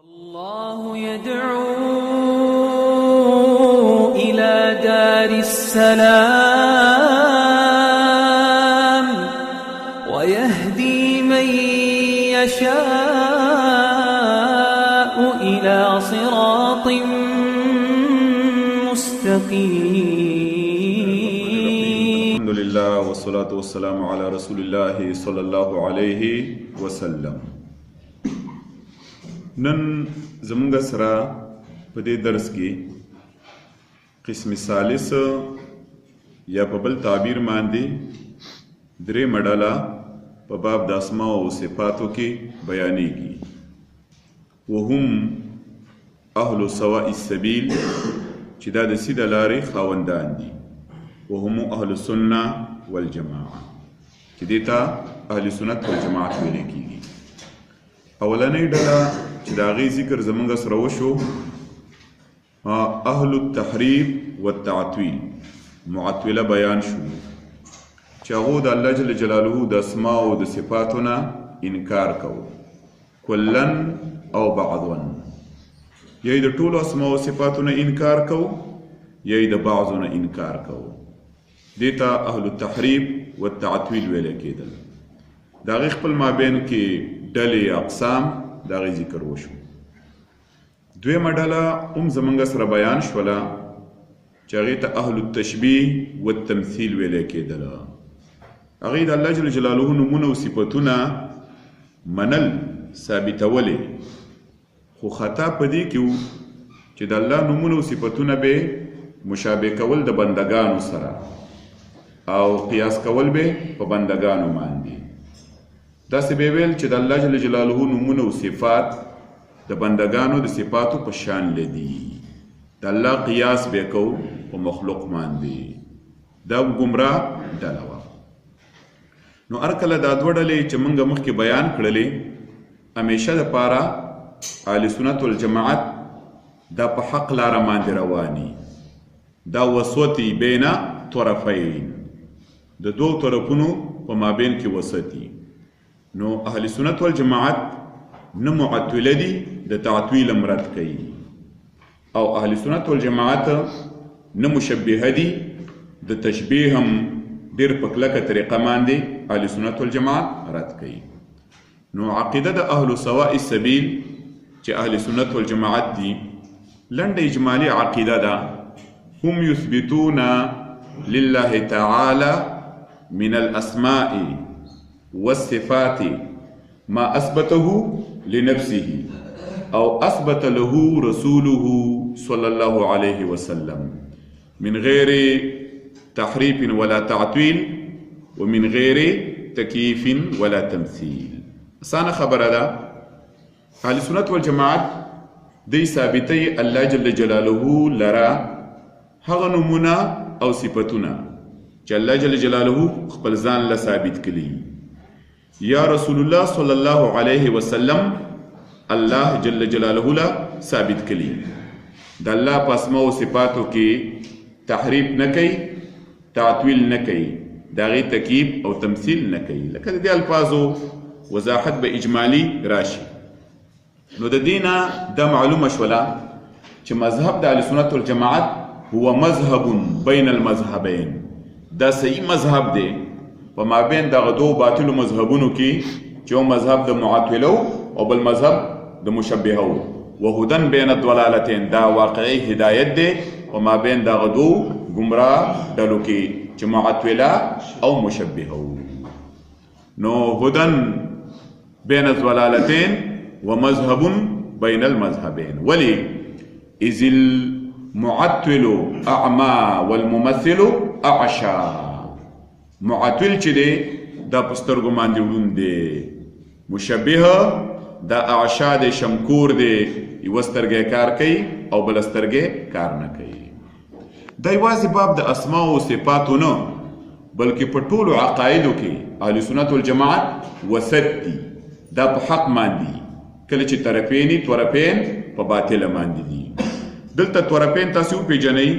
الله يدعو إلى دار السلام ويهدي من يشاء إلى صراط مستقيم. الحمد لله والصلاة والسلام على رسول الله صلى الله عليه وسلم. نن زمونږ سره په دې درس کې قسم ثالث یا په بل تعبیر باندې درې مډاله په باب د اسماء او صفاتو کې بیانېږي. وهم اهل سواء السبيل چې دا د سیده لارې خاوندان دي. وهم اهل السنه والجماعه چې دې ته اهل سنت والجماعت ویل کېږي. اولنۍ ډله چې د هغې ذکر زمونږ سره وشو اهل التحریف والتعطیل معطله بیان شو چې هغو د الله جل جلاله د اسماء او د صفاتو نه انکار کوو کلن او بعضا، یا د ټولو اسماء او صفاتو نه انکار کوو یا د بعضو نه انکار کوو. دې ته اهل التحریف والتعطیل ویل کېدل. د هغې خپل مابین کې ډلې اقسام د هغې ذکر وشو. دویمه ډله هم زمونږ سره بیان شوله چې هغې ته اهل التشبیه والتمثیل ویلی کېدله. هغې د الله جل جلاله نومونه او صفتونه منل ثابتولې، خو خطا په دې کې و چې د الله نومونه او صفتونه به مشابه کول د بندګانو سره او قیاس کول به په بندګانو باندې. داسې به ویل چې د الله جل جلاله نومونه او صفات د بندګانو د صفاتو په شان لدي. د الله قیاس به کو په مخلوق باندې. دا ګمراه ډله وه. نو هر کله دا دوه ډلې چې موږ مخکې بیان کړلې همیشه دپاره اهل سنت والجماعت دا په حق لاره باندې رواني. دا وسوتي بین طرفین، د دوو طرفونو په مابین کې وسطي. نو اهل سنت والجماعت نه معطله دي د تعطیل مراد کوي، او اهل سنت والجماعت نه مشبهه دي د تشبیه هم ډېر په کلکه طریقه باندې اهل سنت والجماعت رد کوي. نو عقیده د اهل سواء السبیل چې اهل سنت والجماعت دي لنډه اجمالي عقیده ده. هم یثبتون لله تعالی من الاسماء والصفات ما أثبته لنفسه أو أثبت له رسوله صلى الله عليه وسلم من غير تحريف ولا تعطيل ومن غير تكييف ولا تمثيل. سانا خبر ده أهل السنة والجماعت دي ثابتي الله جل جلاله لرا هغه نمونه او صفتونه چې الله جل جلاله خپل ځان له ثابت کړي. یا رسول الله صلی الله علیه وسلم الله جل جلاله له ثابت کړي. د الله په اسماء او صفاتو کې تحریف نه کوي، تعطیل نه کوي، د هغې تکییف او تمثیل نه کوي. لکه د دې الفاظو وضاحت به اجمالي راشي. نو د دې نه دا معلومه شوله چې مذهب د اهل سنت والجماعت هو مذهب بین المذهبین. دا صحیح مذهب دی په مابین دغه دوو باطلو مذهبونو کې چې یو مذهب د معطلو او بل مذهب د مشبهو. وهدن بین الضلالتین، دا واقعي هدایت دی په مابین دغه دوو ګمراه ډلو کې چې معطله او مشبهو. نو هدن بین الضلالتین ومذهب بین المذهبین. ولی اذ المعطل اعمى والممثل اعشى. معطل چې دی دا په سترګو باندې ړوند دی، مشبه دا اعشا دی، شمکور دی، یوه سترګی کار کوي او بله سترګی کار نه کوي. دا یوازې باب د اسماء او صفاتو نه بلکې په ټولو عقایدو کې اهل سنت والجماعت وسط دي. دا په حق باندې کله چې طرفین په باطله باندې دي. دلته طرفین تاسو وپېژنئ،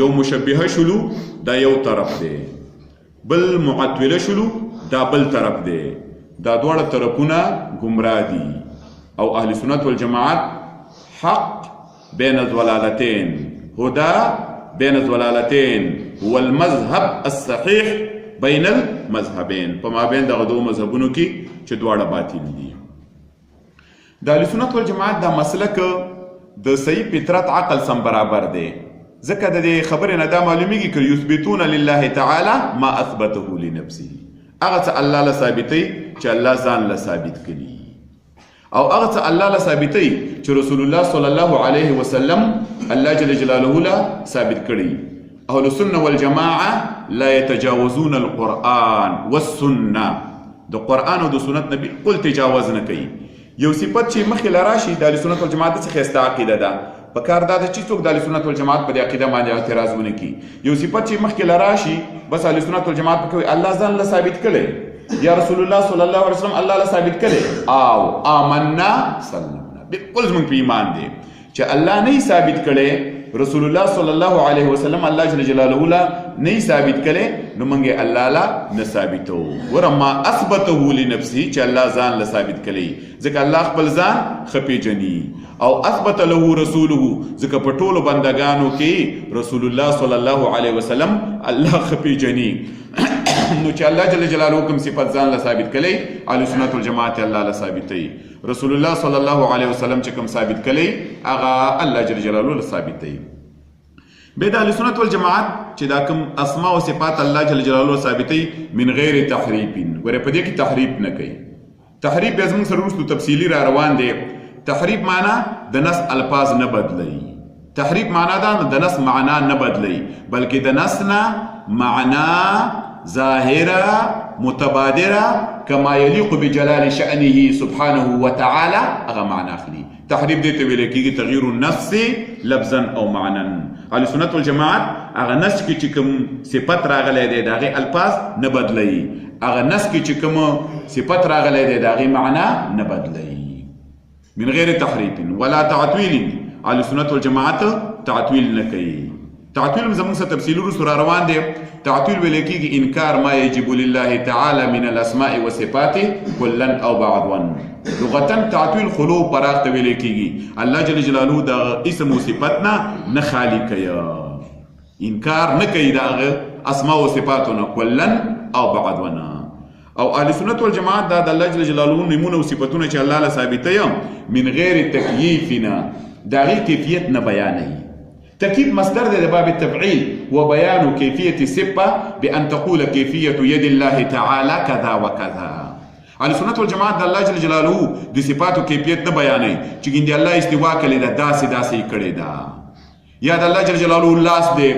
یو مشبهه شلو دا یو طرف دی، بل معطله شلو دا بل طرف دی. دا دواړه طرفونه ګمراه دي او اهل سنت والجماعت حق بين الضلالتين، هدى بين الضلالتين، هو المذهب الصحيح بين المذهبين، په مابین دغه دوه مذهبونو کې چې دواړه باطل دي. د اهل سنت والجماعت دا مسلک د صحیح فطرت عقل سم برابر دی، ځکه د دې خبرې نه دا معلومیږي چې یثبتون لله تعالی ما اثبته لنفسه، هغه څه الله له ثابتوي چې الله ځان له ثابت کړي، او هغه څه الله له ثابتوي چې رسول الله صلی الله علیه وسلم الله جل جلاله له ثابت کړي. اهل السنه والجماعه لا يتجاوزون القرآن والسنه، د قرآن او د سنت نه بالکل تجاوز نه کوي. یو صفت چې مخکې لراشي د اهل سنت والجماعت څخه ښایسته عقیده ده، په کار دا ده چې څوک د اهل سنت والجماعت په دې عقیده باندې اعتراض ونه کړي. یو صفت چې مخکې لراشي بس اهل سنت والجماعت په کوي الله ځان له ثابت کړي، یا رسول الله صلی الله علیه وسلم الله له ثابت کړي، او آمنا سلمنا، بالکل زموږ په ایمان دی چې الله نه ثابت کړي، رسول الله صلی الله علیه وسلم الله جل جلاله له نه ثابت کړي، نو موږ الله لا نه ثابتو. ورما اثبته لنفسه چې الله ځان له ثابت کړي، ځکه الله خپل ځان خپېژني، او اثبت له رسوله ځکه په ټولو بندگانو کې رسول الله صلی الله علیه وسلم الله خپېژني. نو چې الله جل جلاله کوم صفات ځان له ثابت کړي، اهل سنت والجماعت الله له ثابتوي، رسول الله صلی الله علیه وسلم چې کوم ثابت کړي هغه الله جل جلاله له ثابتوي. به د اهل سنت والجماعت چې دا کوم اسماء او صفات الله جل جلاله ثابتوي من غیر تحریف، ګوره په دې کې تحریف نه کوي. تحریف به زموږ سره وروسته تفصیلي را روان دی. تحریف معنا د نص الفاظ نه بدلی، تحریف معنا دا د نص معنا نه بدلی، بلکې د نص نه معنا ظاهره متبادره کما یلیق بجلال شأنه سبحانه وتعالى هغه معنا اخلي. تحریف دې ته ویل کېږي تغییر النص لفظا او معنا. اهل سنت والجماعت هغه نص کې چې کوم صفت راغلی دی د هغې الفاظ نه بدلوي، هغه نص کې چې کوم صفت راغلی دی د هغې معنا نه بدلوي. من غیر تحریف ولا تعطیل، اهل سنت والجماعت تعطیل نه کوي. تعطیل زموږ سره تفصیل وروسته را روان دی. تعطیل ویل کېږي انکار ما یجب لله تعالی من الاسماء والصفات کلا او بعضا. لغتا تعطیل خلو پراخ ته ویل کېږي، الله جل جلاله د اسم او صفت نه خالی کوي، انکار نه کوي د هغه اسماء او صفاتونه کلا او بعضا. او اهل سنت والجماعت دا د الله جل جلاله نمونه او صفاتونه چې الله له ثابتوي من غیر تکییفنا، د هغې کیفیت نه بیانوي. ترکیب مصدر دی د باب التفعیل، وبیان کیفیت الصفه بان تقول کیفیت ید الله تعالی کذا وکذا. اهل سنت والجماعت د الله جل جلاله د صفاتو کیفیت نه بیانوي چې ګنې الله استوا کړې ده داسې داسې کړې ده، یا د الله جل جلاله لاس دی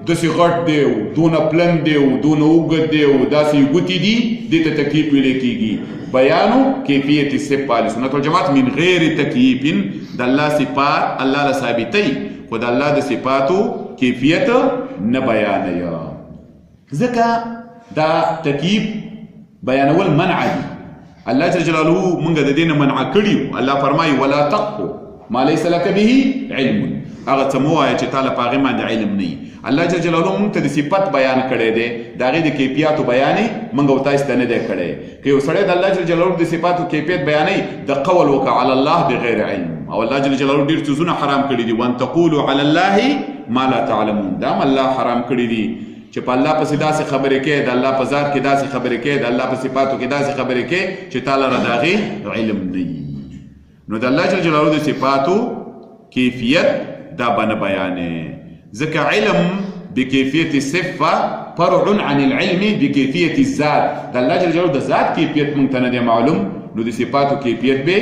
داسې غټ دی او دونه پلن دی او دونه اوږد دی او داسې ګوتې دي، دې ته تکییف ویل کېږي. بیانو کیفیت الصفه، اهل سنت والجماعت من غیر تکییف، د الله صفات الله له ثابتوي خو د الله د صفاتو کیفیت نه بیانوي، ځکه دا تکییف بیانول منع دي. الله جل جلاله موږ د دې نه منع کړي. الله فرمایي ولا تقف ما ليس لك به علم، هغه څه مه وایه چې تا له په هغې باندې علم نه وي. الله جل جلاله موږ ته د صفت بیان کړی دی، د هغې د کیفیاتو بیان یې موږ او تاسو ته نه دی کړی. که یو سړی د الله جل جلاله د صفاتو کیفیت بیانوي د قول وکړه علی الله بغیر علم، او الله جل جلاله ډېر څیزونه حرام کړي دي. وان تقولوا علی الله ما لا تعلمون، دا هم الله حرام کړي دي چې په الله پسې داسې خبرې کوې، د الله په ذات کې داسې خبرې کوې، د الله په صفاتو کې داسې خبرې کوې چې تا لره د هغې علم نه وي. نو د الله جل جلاله د صفاتو کیفیت دا به نه بیانې، ځکه علم بکیفیت الصفه فرع عن العلم بکیفیت الذات. د الله جل جلاله د ذات کیفیت موږ ته نه دی معلوم، نو د صفاتو کیفیت به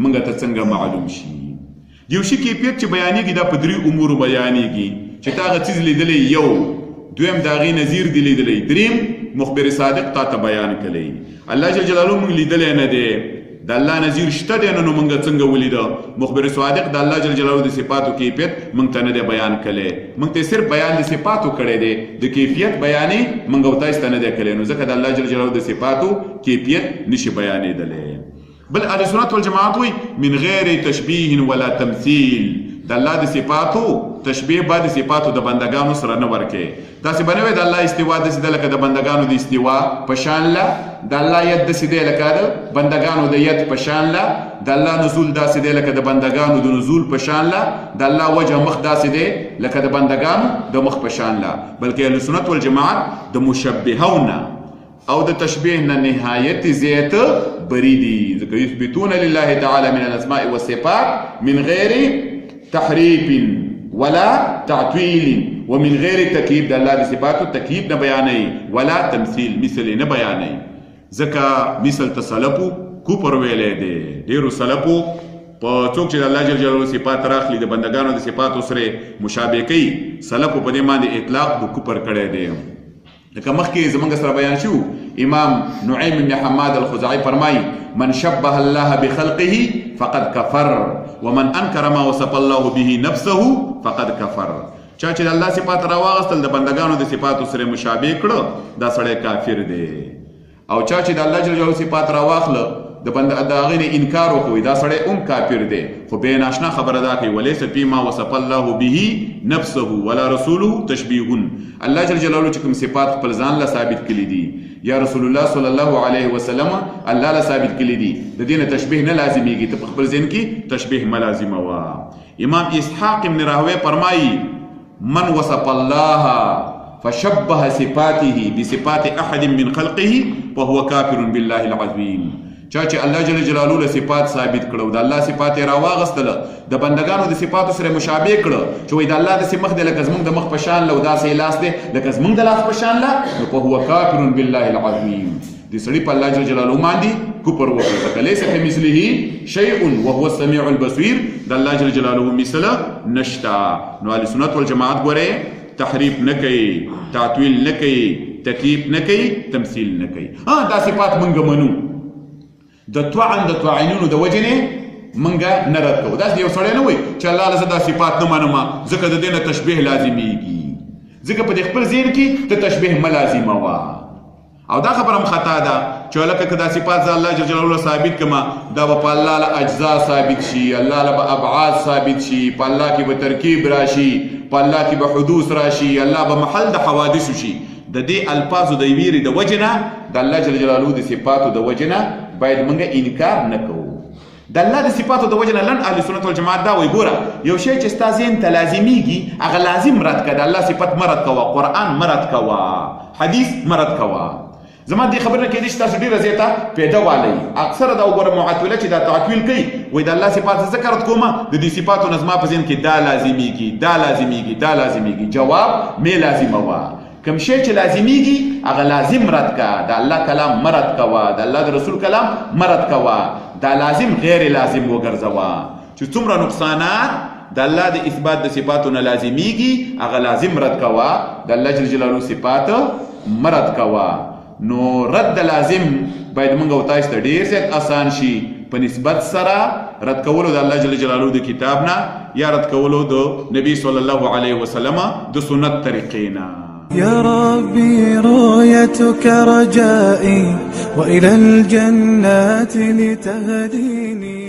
موږ ته څنګه معلوم شي. د یو شي کیفیت چې بیانېږي دا په درې امورو بیانېږي، چې تا هغه څیز لیدلی، یو دویم د هغې نظیر دی لیدلی، دریم مخبر صادق تا ته بیان کړی. الله جل جلاله موږ لیدلی نه دی، د الله نظیر شته دی، نو موږ څنګه ولیده؟ مخبر صادق د الله جل جلاله د صفاتو کیفیت موږ ته نه دی بیان کړی، موږ ته صرف بیان د صفاتو کړی دی، د کیفیت بیانې موږ او تاسو ته نه دی کړی. نو ځکه د الله جل جلاله د صفاتو کیفیت نشي بیانېدلی. بل اهل سنت والجماعت وی من غیر تشبیه ولا تمثیل، د الله د صفاتو تشبیه به د صفاتو د بندگانو سره نه ورکې. داسې به نه وي د الله استوا داسې ده لکه د بندگانو د استوا په شان له د الله ید داسې دی لکه د بندګانو د ید په شان له، د الله نزول داسې دی لکه د بندګانو د نزول په شان له، د الله وجه مخ داسې دی لکه د بندګانو د مخ په شان له. بلکې اهل سنت والجماعت د مشبهونه او د تشبیه نه نهایت زیات بری دي، ځکه یثبتون لله تعالی من الاسماء والصفات من غیر تحریف ولا تعطیل ومن غیر تکیب. د الله د صفاتو تکیب نه بیانوي ولا تمثیل مثل نه بیانوي، ځکه مثل ته سلفو کوپر ویلی دی. ډیرو سلفو په څوک چې د الله جل جلاله صفات راخلي د بندګانو د صفاتو سره مشابه کوي، سلفو په دې باندې اطلاق د کوپر کړی دی. لکه مخکې زمونږ سره بیان شو، امام نعیم بن حماد الخزاعي فرمایي من شبه الله بخلقه فقد کفر ومن انکر ما وصف الله به نفسه فقد کفر. چا چې د الله صفات راواغستل د بندګانو د صفاتو سره مشابه کړه دا سړی کافر دی، او چا چې د الله جل جلاله صفات راواخله د هغې نه انکار وکوي دا سړی هم کافر دی. خو بې ناشنا خبره دا کوي ولیس فیما وصف الله به نفسه ولا رسوله تشبیه. الله جل جلاله چې کوم صفات خپل ځان له ثابت کړي دي یا رسول الله صلی الله علیه وسلم الله له ثابت کړي دي، د دې نه تشبیه نه لازمیږي، ته په خپل ذهن کې تشبیه مه لازمه وه. امام اسحاق ابن راهوی فرمایي من وصف الله فشبه صفاته بصفات احد من خلقه فهو کافر بالله العظیم. چا چې الله جل جلاله له صفات ثابت کړو، د الله صفات یې راواغستله، د بندګانو د صفاتو سره مشابه کړه، چې وایي د الله داسې مخ دی لکه زمونږ د مخ په شان له، او داسې لاس دی لکه زمونږ د لاس په شان له، نو فهو کافر بالله العظیم. دې سړي په الله جل جلاله باندې کفر وکړ، ځکه لیس کمثله شیء وهو السمیع البصیر. د الله جل جلاله مثله نشته. نو اهل سنت والجماعت ګورئ تحریف نه کوي، تعطیل نه کوي، تکییف نه کوي، تمثیل نه کوي. دا صفات مونږ منو، د طعن د طاعنینو د وجې نه مونږ نه رد کوو. داسې یو سړی نه وایي چې الله له زه دا صفات نه منم ځکه د دې نه تشبیه لازمیږي، ځکه په دې خپل ذهن کې ته تشبیه مه لازمه وه. او دا خبره هم خطا ده چې لکه که دا صفات زه الله جل جلاله ثابت کړم دا به په الله له اجزا ثابت شي، الله له به ابعاد ثابت شي، په الله کې به ترکیب راشي، په الله کې به حدوث راشي، الله به محل د حوادثو شي. د دې الفاظو د ویرې د وجې نه د الله جل جلاله د صفاتو د وجې نه باید موږ انکار نه کوو. د الله د صفاتو د وجې نه لن اهل سنت والجماعت دا وایي ګوره یو شی چې ستا ذهن ته لازمیږي هغه لازم رد کړه، د الله صفت مه رد کوه، قرآن مه رد کوه، حدیث مه رد کوه. زما دې خبره کېدای شي تاسو ډېره زیاته پیدا والی. اکثره دا وګوره معطله چې دا تعطیل کوي، وایي د الله صفات زه ځکه رد کومه د دې صفاتو نه زما په ذهن کې دا لازمیږي، دا لازمیږي، دا لازمیږي. جواب مې لازمه وه. کوم شی چې لازمیږي هغه لازم رد کا، د الله کلام مه رد کوه، د الله د رسول کلام مه رد کوه، دا لازم غیر لازم وګرځوه. چې څومره نقصانات د الله د اثبات د صفاتو نه لازمیږي هغه لازم رد کوه، د الله جل جلاله صفات مه رد کوه. نو رد لازم باید موږ او تاسو ته ډېر زیات آسان شي په نسبت سره رد کولو د الله جل جلاله د کتاب نه یا رد کولو د نبی صلی الله علیه وسلم د سنت طریقې نه. يا ربي رؤيتك رجائي وإلى الجنات لتهديني.